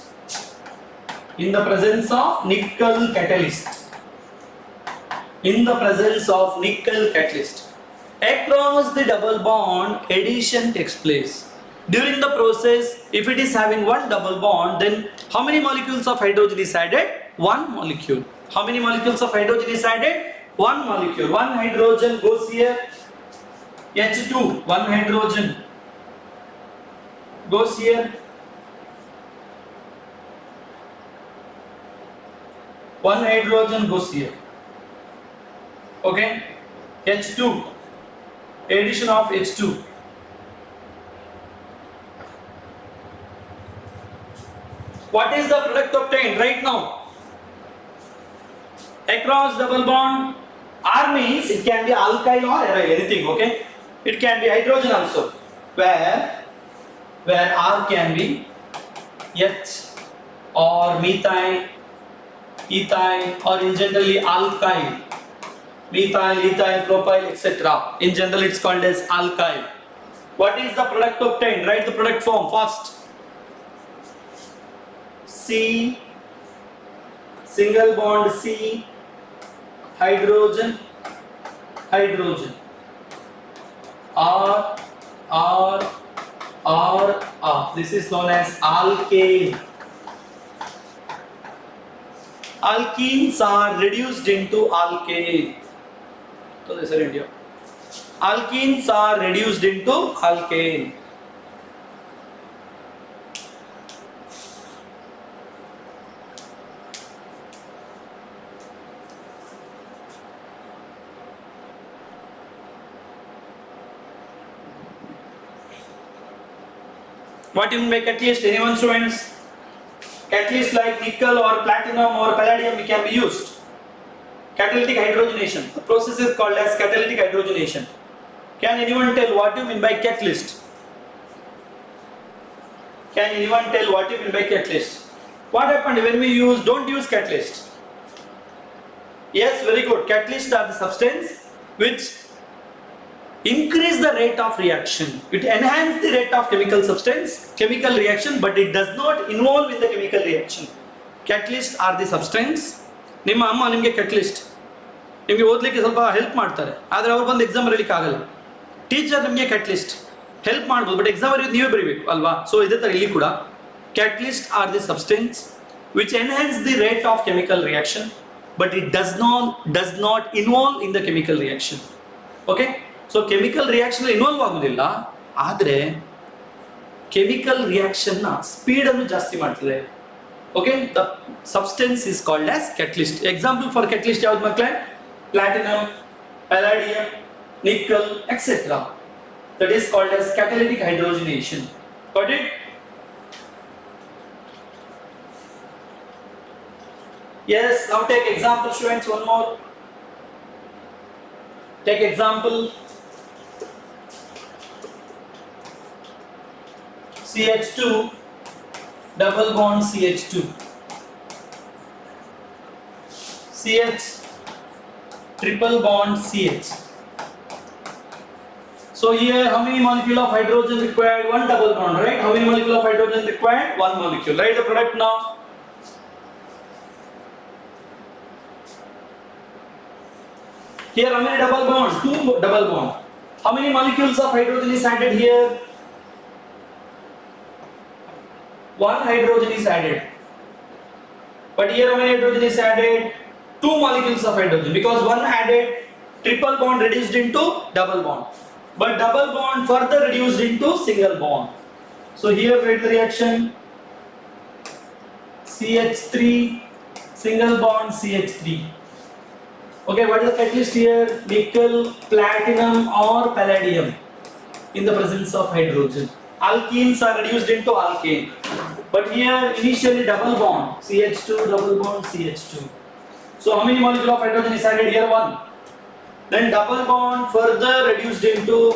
across the double bond addition takes place. During the process, if it is having one double bond, then how many molecules of hydrogen is added? One molecule. How many molecules of hydrogen is added? One molecule. One hydrogen goes here, H2, one hydrogen goes here, one hydrogen goes here. Okay, H2, addition of H2. What is the product obtained right now? Across double bond, R means it can be alkyl or anything, okay? It can be hydrogen also, where R can be H or methyl, ethyl, or in generally alkyl, methyl, ethyl, propyl, etc. In general it's called as alkyl. What is the product obtained? Write the product form first. C, single bond C, hydrogen, hydrogen, R. This is known as alkane. Alkenes are reduced into alkane. So this is India. Alkenes are reduced into alkane. What do you mean by catalyst? Anyone, students? Catalyst like nickel or platinum or palladium can be used. Catalytic hydrogenation. The process is called as catalytic hydrogenation. Can anyone tell what you mean by catalyst? Can anyone tell what you mean by catalyst? What happened when we don't use catalyst? Yes, very good. Catalysts are the substance which increase the rate of reaction. It enhances the rate of chemical reaction, but it does not involve in the chemical reaction. Catalysts are the substance. ನಿಮ್ಮ ಅಮ್ಮ ನಿಮಗೆ catalyst ನಿಮಗೆ ಓದಲಿಕ್ಕೆ ಸ್ವಲ್ಪ help ಮಾಡ್ತಾರೆ, ಆದರೆ ಅವರು ಬಂದು ಎಕ್ಸಾಮ್ ಬರೀಲಿಕ್ಕೆ ಆಗಲ್ಲ. ಟೀಚರ್ ನಿಮಗೆ catalyst ಹೆಲ್ಪ್ ಮಾಡ್ಬೋದು, ಬಟ್ ಎಕ್ಸಾಮ್ ಬರೆಯೋದು ನೀವೇ ಬರೀಬೇಕು ಅಲ್ವಾ? ಸೊ ಇದೇ ಥರ ಇಲ್ಲಿ ಕೂಡ catalysts are the substance which enhance the rate of chemical reaction, but it does not involve in the chemical reaction. Okay? So chemical reaction involve ಆಗುವುದಿಲ್ಲ, ಆದರೆ chemical reaction ನ ಸ್ಪೀಡ್ ಅನ್ನು ಜಾಸ್ತಿ ಮಾಡ್ತದೆ. Okay, the substance is called as catalyst. Example for catalyst ಯಾವುದು ಮಕ್ಕಳೇ? Platinum, palladium, nickel, etc. That is called as catalytic hydrogenation. Got it? Yes, now take example, students, one more. Take example. CH2 double bond CH2, CH triple bond CH. So here how many molecule of hydrogen required? One double bond, right? How many molecule of hydrogen required? One molecule. Write the product now. Here how many double bond? 2 double bond. How many molecules of hydrogen is added here? 1 hydrogen is added. But here how many hydrogen is added? 2 molecules of hydrogen, because 1 added, triple bond reduced into double bond. But double bond further reduced into single bond. So here write the reaction. CH3 single bond CH3. Okay, what is the catalyst here? Nickel, platinum or palladium in the presence of hydrogen. Alkenes are reduced into alkane. But here initially double bond, CH2 double bond CH2. So how many molecules of hydrogen is added here? 1. Then double bond further reduced into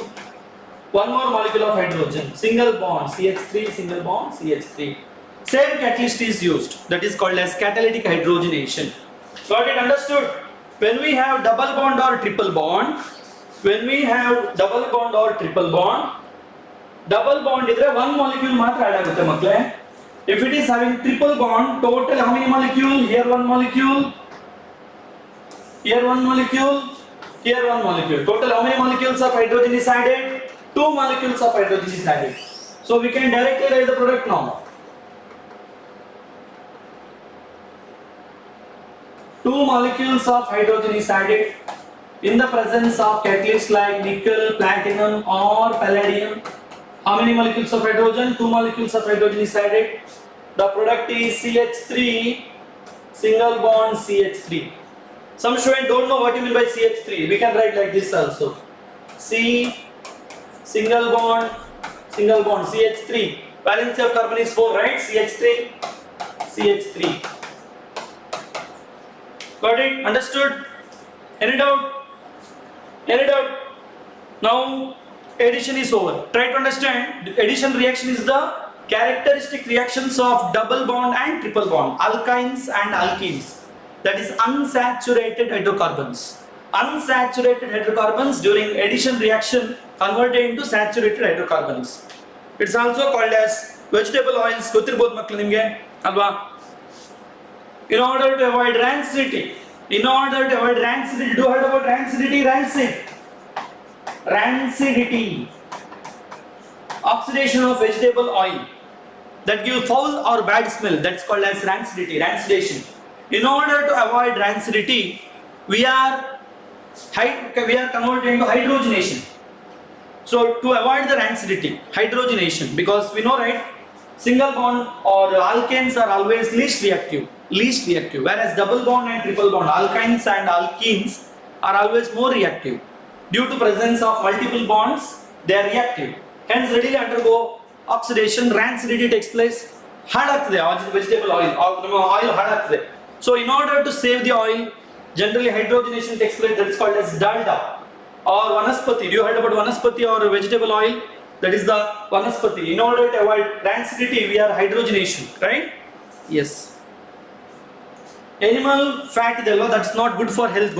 1 more molecule of hydrogen. Single bond CH3 single bond CH3. Same catalyst is used, that is called as catalytic hydrogenation. Got it? Understood? When we have double bond or triple bond, double bond is 1 molecule matra add agutte makle. If it is having triple bond, total how many molecule? Here 1 molecule, here 1 molecule, here 1 molecule. Total how many molecules of hydrogen is added? 2 molecules of hydrogen is added. So we can directly write the product now. 2 molecules of hydrogen is added in the presence of catalysts like nickel, platinum or palladium. How many molecules of hydrogen? 2 molecules of hydrogen is added. The product is CH3 single bond CH3. Some students don't know what you mean by CH3. We can write like this also. C single bond CH3. Valency of carbon is 4, right? CH3. Got it? Understood? Any doubt? Now addition is over. Try to understand. Addition reaction is the characteristic reactions of double bond and triple bond, alkynes and alkenes. That is unsaturated hydrocarbons. Unsaturated hydrocarbons during addition reaction converted into saturated hydrocarbons. It's also called as vegetable oils. Gothirbodu maklu nimge alva. In order to avoid rancidity, do you heard about rancidity? Rancidity. Oxidation of vegetable oil that gives foul or bad smell, that's called as rancidity, rancidation. In order to avoid rancidity, we are converted into hydrogenation. So to avoid the rancidity, hydrogenation, because we know, right, single bond or alkanes are always least reactive, whereas double bond and triple bond, alkynes and alkenes, are always more reactive. Due to presence of multiple bonds, they are reactive. Hence readily undergo oxidation, rancidity takes place. Vegetable oil. So in order to save the oil, generally hydrogenation takes place, that is called as dalda or vanaspati. Do you heard about vanaspati or vegetable oil? That is the vanaspati. In order to avoid rancidity, we are hydrogenation, right? Yes. Animal fat that's not good for health,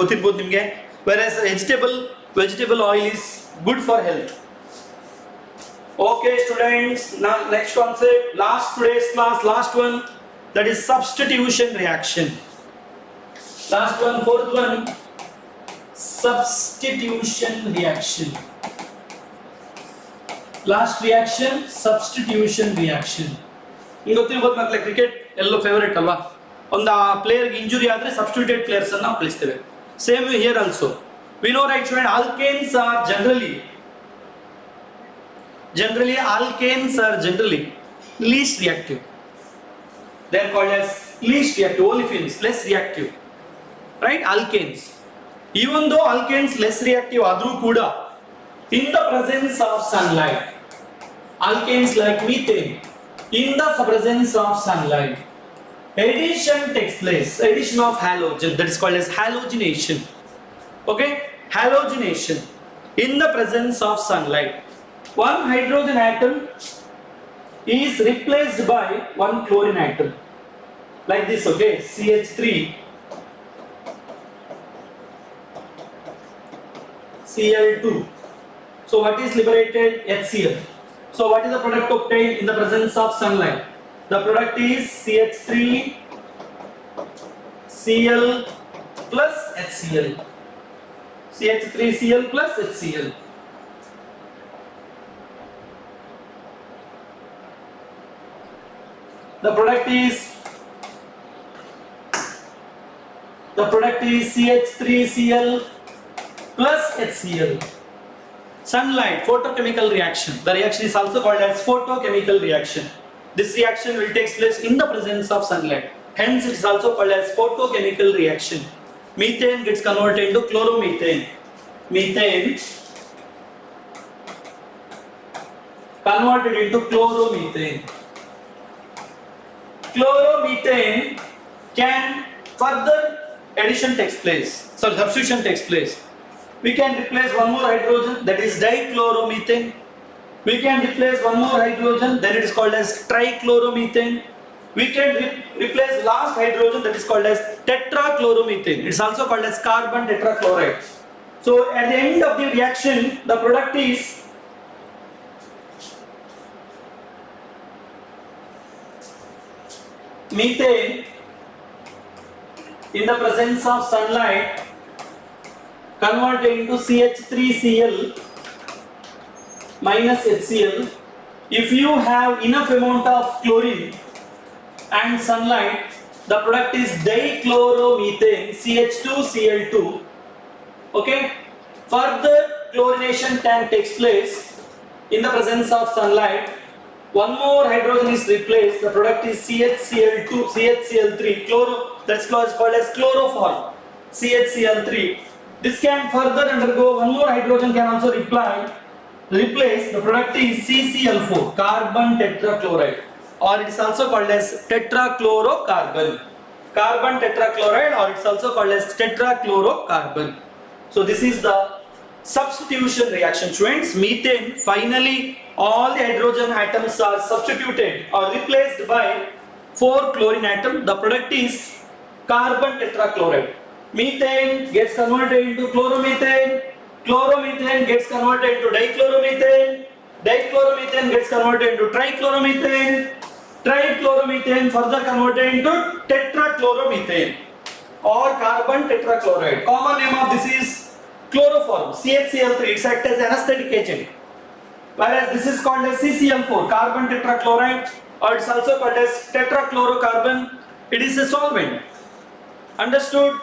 whereas vegetable oil is good for health. Okay students, now next concept, today's class, last one, that is substitution reaction. Last one, fourth one, substitution reaction. Last reaction, substitution reaction. Like cricket, yellow favorite alva. On the player injury adre substituted players anna kalisteve. Same way here also. We know, right, student, alkanes are generally least reactive. They are called as least reactive. Olefins less reactive, right? Alkanes. Even though alkanes less reactive, adru kuda in the presence of sunlight, alkanes like methane, in the presence of sunlight, addition takes place. Addition of halogen, that is called as halogenation. Okay, halogenation in the presence of sunlight. One hydrogen atom is replaced by one chlorine atom, like this. Okay, CH3 Cl2. So what is liberated? HCl. So what is the product obtained in the presence of sunlight? The product is CH3 Cl plus HCl. CH3Cl plus HCl. The product is CH3Cl plus HCl. Sunlight, photochemical reaction. The reaction is also called as photochemical reaction. This reaction will take place in the presence of sunlight. Hence, it is also called as photochemical reaction. Methane gets converted into chloromethane. Methane converted into chloromethane. Chloromethane can further addition takes place. Sorry, substitution takes place. We can replace one more hydrogen, that is dichloromethane. We can replace one more hydrogen, then it is called as trichloromethane. We can replace last hydrogen, that is called as tetrachloromethane. It is also called as carbon tetrachloride. So at the end of the reaction, the product is methane in the presence of sunlight converted into CH3Cl minus HCl. If you have enough amount of chlorine and sunlight, the product is dichloromethane CH2Cl2. Okay, further chlorination can take place in the presence of sunlight. One more hydrogen is replaced. The product is CHCl2, CHCl3, that's called as chloroform, CHCl3. This can further undergo one more hydrogen can also replace. The product is CCl4, carbon tetrachloride, or it is also called as tetrachlorocarbon. Carbon tetrachloride, or it is also called as tetrachlorocarbon. So this is the substitution reaction, students. Methane, finally all the hydrogen atoms are substituted or replaced by 4 chlorine atoms. The product is carbon tetrachloride. Methane gets converted into chloromethane. Chloromethane gets converted into dichloromethane. Dichloromethane gets converted into trichloromethane. Trichloromethane further converted into tetrachloromethane or carbon tetrachloride. Common name of this is chloroform, CHCl3. It acts as anesthetic agent. Whereas this is called as CCl4, carbon tetrachloride, or it's also called as tetrachlorocarbon. It is a solvent. Understood?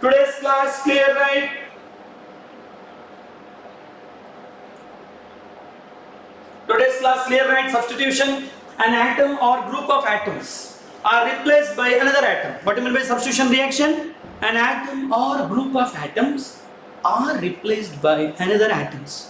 Today's class clear, right? Today's class clear, right? Substitution. An atom or group of atoms are replaced by another atom. What do you mean by substitution reaction? An atom or group of atoms are replaced by another atoms.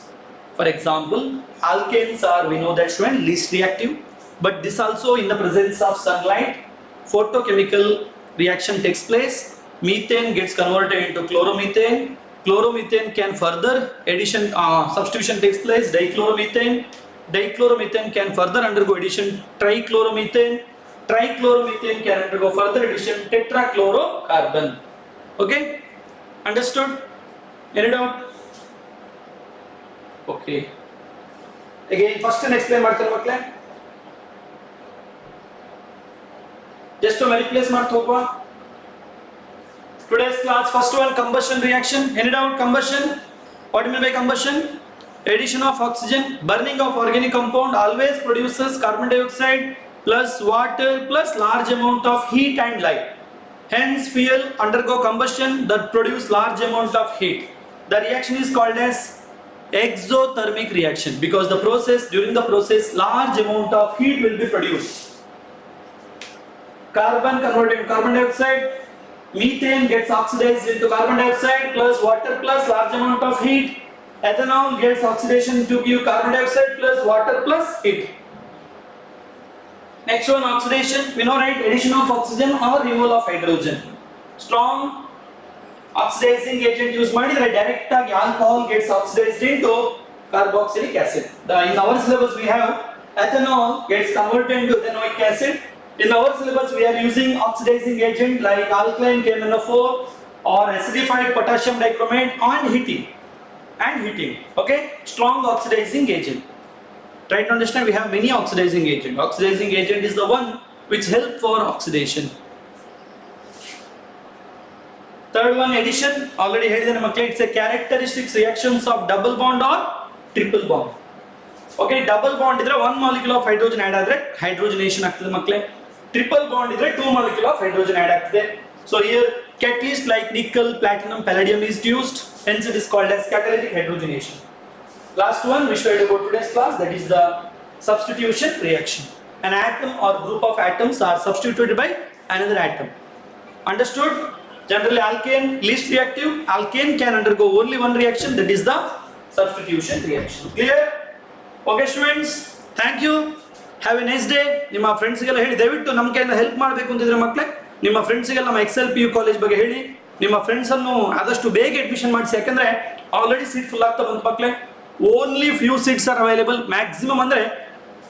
For example, alkanes are, we know that, student, least reactive, but this also in the presence of sunlight, photochemical reaction takes place. Methane gets converted into chloromethane. Chloromethane can further addition, substitution takes place, dichloromethane. Dichloromethane can further undergo addition, trichloromethane. Trichloromethane can undergo further addition, tetrachlorocarbon. Okay? Understood? Any doubt? Okay. Again, first and explain ಮಾಡ್ತಾರೆ ಮಕ್ಕಳೇ. Just to replace ಮಾಡ್ತೋಪ. Today's class, first one, combustion reaction. Any doubt? Combustion. What do you mean by combustion? Addition of oxygen, burning of organic compound always produces carbon dioxide plus water plus large amount of heat and light. Hence, fuel undergo combustion that produce large amount of heat. The reaction is called as exothermic reaction because during the process large amount of heat will be produced. Carbon converted into carbon dioxide. Methane gets oxidized into carbon dioxide plus water plus large amount of heat. Ethanol gets oxidation to give carbon dioxide plus water plus heat. Next one, oxidation. We know, right? Addition of oxygen or removal of hydrogen. Strong oxidizing agent used ಮಾಡಿದ್ರೆ direct ಆಗಿ alcohol gets oxidized into carboxylic acid. In our syllabus we have ethanol gets converted into ethanoic acid. In our syllabus we are using oxidizing agent like alkaline KMnO4 or acidified potassium dichromate and heating. Okay, strong oxidizing agent. Try to understand, we have many oxidizing agent. Oxidizing agent is the one which help for oxidation. Third one, addition. Already ಹೇಳಿದ್ದೇನೆ ಮಕ್ಕಳೇ, it's a characteristics reactions of double bond or triple bond. Okay, double bond ಇದ್ರೆ 1 molecule of hydrogen add ಆದ್ರೆ hydrogenation ಆಗ್ತದೆ ಮಕ್ಕಳೇ. Triple bond ಇದ್ರೆ 2 molecule of hydrogen add ಆಗ್ತದೆ. So here catalyst like nickel, platinum, palladium is used, hence it is called as catalytic hydrogenation. Last one we studied about today's class, that is the substitution reaction. An atom or group of atoms are substituted by another atom. Understood? Generally alkane least reactive, alkane can undergo only one reaction, that is the substitution reaction. Clear? Okay students, thank you. Have a nice day. ನಿಮ್ಮ ಫ್ರೆಂಡ್ಸ್ಗೆಲ್ಲ ಹೇಳಿ, ದಯವಿಟ್ಟು ನಮ್ಮ ಕೈಯಿಂದ help ಮಾಡಬೇಕು ಅಂತಿದ್ರೆ ಮಕ್ಕಳೇ, ನಿಮ್ಮ ಫ್ರೆಂಡ್ಸ್ಗೆಲ್ಲ ನಮ್ಮ XLPU ಕಾಲೇಜ್ ಬಗ್ಗೆ ಹೇಳಿ, ನಿಮ್ಮ ಫ್ರೆಂಡ್ಸನ್ನು ಆದಷ್ಟು ಬೇಗ ಅಡ್ಮಿಷನ್ ಮಾಡಿಸಿ. ಯಾಕಂದ್ರೆ ಆಲ್ರೆಡಿ ಸೀಟ್ ಫುಲ್ ಆಗ್ತಾ ಬಂತು ಮಕ್ಕಳೇ. Only few seats are available. Maximum ಅಂದ್ರೆ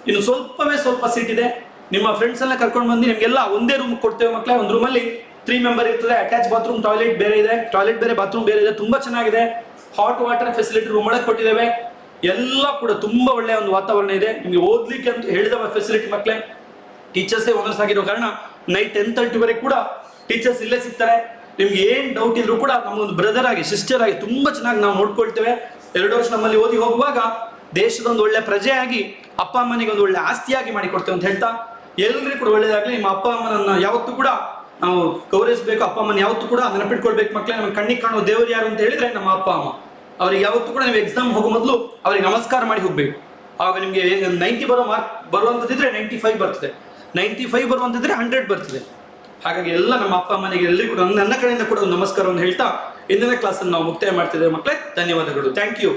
ಇನ್ನು ಸ್ವಲ್ಪ ಸೀಟ್ ಇದೆ. ನಿಮ್ಮ ಫ್ರೆಂಡ್ಸ್ ಎಲ್ಲ ಕರ್ಕೊಂಡು ಬಂದು ನಿಮಗೆಲ್ಲ ಒಂದೇ ರೂಮ್ ಕೊಡ್ತೇವೆ ಮಕ್ಕಳೇ. ಒಂದು ರೂಮಲ್ಲಿ 3 ಮೆಂಬರ್ ಇರ್ತದೆ. ಅಟ್ಯಾಚ್ ಬಾತ್ರೂಮ್, ಟಾಯ್ಲೆಟ್ ಬೇರೆ ಇದೆ, ಟಾಯ್ಲೆಟ್ ಬೇರೆ, ಬಾತ್ರೂಮ್ ಬೇರೆ ಇದೆ. ತುಂಬಾ ಚೆನ್ನಾಗಿದೆ. ಹಾಟ್ ವಾಟರ್ ಫೆಸಿಲಿಟಿ ರೂಮ್ ಒಳಗೆ ಕೊಟ್ಟಿದ್ದೇವೆ. ಎಲ್ಲ ಕೂಡ ತುಂಬಾ ಒಳ್ಳೆಯ ಒಂದು ವಾತಾವರಣ ಇದೆ. ನಿಮಗೆ ಓದ್ಲಿಕ್ಕೆ ಅಂತ ಹೇಳಿದ ಫೆಸಿಲಿಟಿ ಮಕ್ಕಳೇ. ಟೀಚರ್ಸೇ ಓನರ್ಸ್ ಆಗಿರೋ ಕಾರಣ ನೈಟ್ 10:30 ವರೆಗೆ ಕೂಡ ಟೀಚರ್ಸ್ ಇಲ್ಲೇ ಸಿಗ್ತಾರೆ. ನಿಮ್ಗೆ ಏನ್ ಡೌಟ್ ಇದ್ರು ಕೂಡ ನಮ್ಮೊಂದು ಬ್ರದರ್ ಆಗಿ, ಸಿಸ್ಟರ್ ಆಗಿ ತುಂಬಾ ಚೆನ್ನಾಗಿ ನಾವು ನೋಡ್ಕೊಳ್ತೇವೆ. 2 ವರ್ಷ ನಮ್ಮಲ್ಲಿ ಓದಿ ಹೋಗುವಾಗ ದೇಶದೊಂದು ಒಳ್ಳೆ ಪ್ರಜೆಯಾಗಿ ಅಪ್ಪ ಅಮ್ಮನಿಗೆ ಒಂದು ಒಳ್ಳೆ ಆಸ್ತಿಯಾಗಿ ಮಾಡಿಕೊಡ್ತೇವೆ ಅಂತ ಹೇಳ್ತಾ, ಎಲ್ರಿಗೂ ಕೂಡ ಒಳ್ಳೇದಾಗ್ಲಿ. ನಿಮ್ಮ ಅಪ್ಪ ಅಮ್ಮನನ್ನ ಯಾವತ್ತೂ ಕೂಡ ನಾವು ಗೌರವಿಸಬೇಕು. ಅಪ್ಪ ಅಮ್ಮನ ಯಾವತ್ತೂ ಕೂಡ ನೆನಪಿಟ್ಕೊಳ್ಬೇಕು ಮಕ್ಕಳೇ. ನಮಗೆ ಕಣ್ಣಿಗೆ ಕಾಣುವ ದೇವರು ಯಾರು ಅಂತ ಹೇಳಿದ್ರೆ ನಮ್ಮ ಅಪ್ಪ ಅಮ್ಮ. ಅವ್ರಿಗೆ ಯಾವತ್ತೂ ಕೂಡ ನೀವು ಎಕ್ಸಾಮ್ ಹೋಗೋ ಮೊದಲು ಅವ್ರಿಗೆ ನಮಸ್ಕಾರ ಮಾಡಿ ಹೋಗ್ಬೇಕು. ಆವಾಗ ನಿಮಗೆ 90 ಬರೋ ಮಾರ್ಕ್ ಬರುವಂತದಿದ್ರೆ 95 ಬರ್ತದೆ, 95 ಬರುವಂತಿದ್ರೆ 100 ಬರ್ತದೆ. ಹಾಗಾಗಿ ಎಲ್ಲ ನಮ್ಮ ಅಪ್ಪ ಅಮ್ಮನಿಗೆ ಎಲ್ಲರಿಗೂ ಕೂಡ ನನ್ನ ಕಡೆಯಿಂದ ಕೂಡ ಒಂದು ನಮಸ್ಕಾರವನ್ನು ಹೇಳ್ತಾ ಇಂದಿನ ಕ್ಲಾಸನ್ನು ನಾವು ಮುಕ್ತಾಯ ಮಾಡ್ತಿದ್ದೇವೆ ಮಕ್ಕಳೇ. ಧನ್ಯವಾದಗಳು. Thank you.